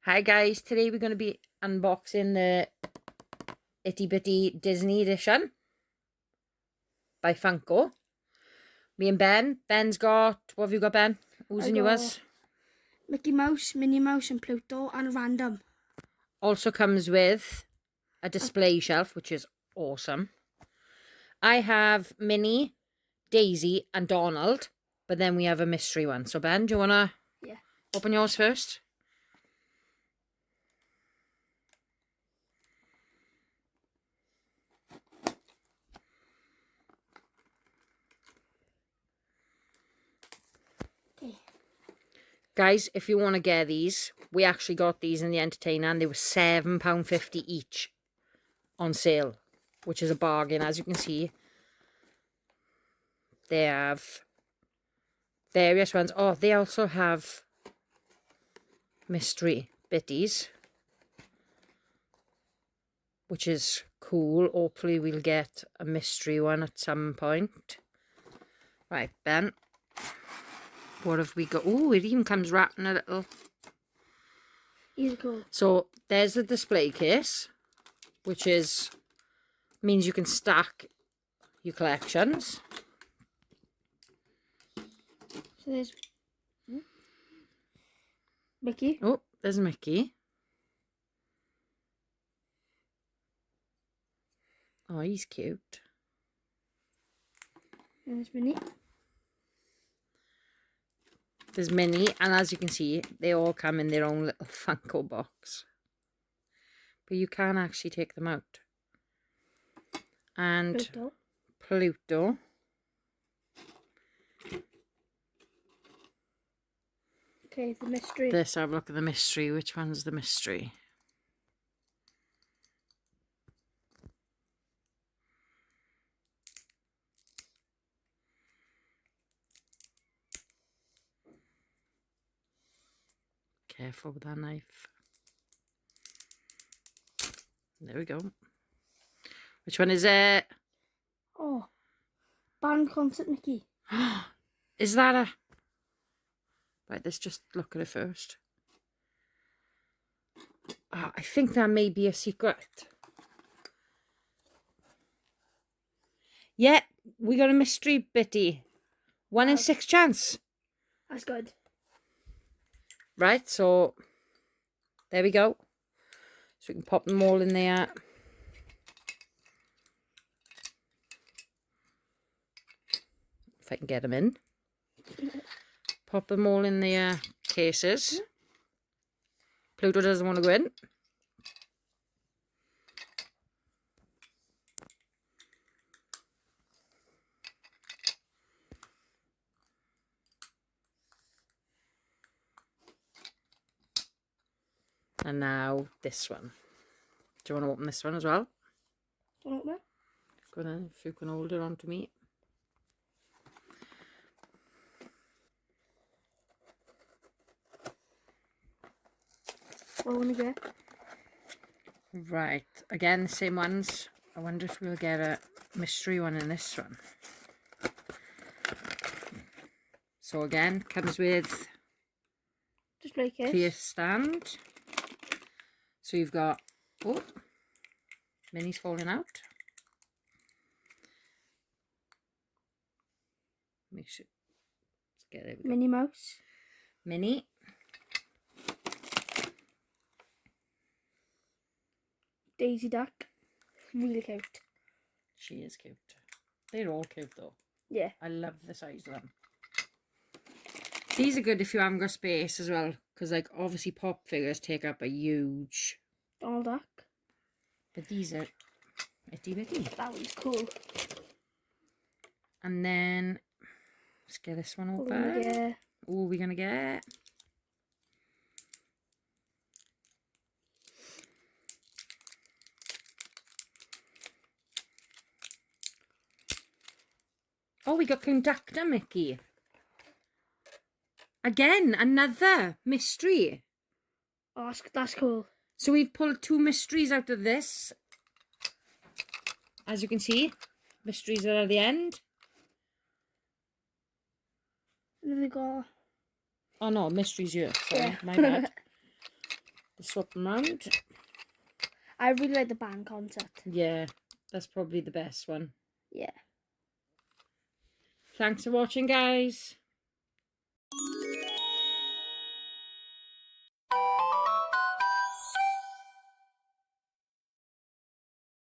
Hi guys, today we're going to be unboxing the Itty Bitty Disney edition by Funko. Me and Ben. Ben's got, what have you got, Ben? Who's in yours? Mickey Mouse, Minnie Mouse and Pluto and a random. Also comes with a display shelf, which is awesome. I have Minnie, Daisy and Donald, but then we have a mystery one. So Ben, do you want to open yours first? Guys, if you want to get these, we actually got these in the Entertainer and they were £7.50 each on sale, which is a bargain. As you can see, they have various ones. Oh, they also have mystery bitties, which is cool. Hopefully we'll get a mystery one at some point. Right, Ben. What have we got? Oh, it even comes wrapped in a little... He's cool. So, there's the display case, which means you can stack your collections. So there's Mickey. Oh, there's Mickey. Oh, he's cute. And there's Minnie. There's Minnie, and as you can see, they all come in their own little Funko box. But you can actually take them out. And Pluto. Okay, the mystery. Let's have a look at the mystery. Which one's the mystery? Careful with that knife. There we go. Which one is it? Oh, band concert Mickey. Is that a... Right, let's just look at it first. Oh, I think that may be a secret. Yeah, we got a mystery bitty. 1 in 6 chance. That's good. Right, so there we go. So we can pop them all in there. If I can get them in. Pop them all in their cases. Pluto doesn't want to go in. And now this one. Do you want to open this one as well? Do you want to open it? Go on, if you can hold it on to me. What want to get? Right, again the same ones. I wonder if we'll get a mystery one in this one. So again, comes with Display case. clear stand. So you've got, oh, Minnie's falling out. Make sure, let's get it. Minnie Mouse. Minnie. Daisy Duck. Really cute. She is cute. They're all cute though. Yeah. I love the size of them. These are good if you haven't got space as well, because like obviously pop figures take up a huge... Donald Duck. But these are itty bitty. That one's cool. And then let's get this one open. What are we gonna get? Oh, we got Conductor Mickey. Again, another mystery. Oh, that's cool. So we've pulled 2 mysteries out of this. As you can see, mysteries are at the end. And then we got... Oh no, mysteries here. Sorry, my bad. swap them around. I really like the band concept. Yeah, that's probably the best one. Yeah. Thanks for watching, guys.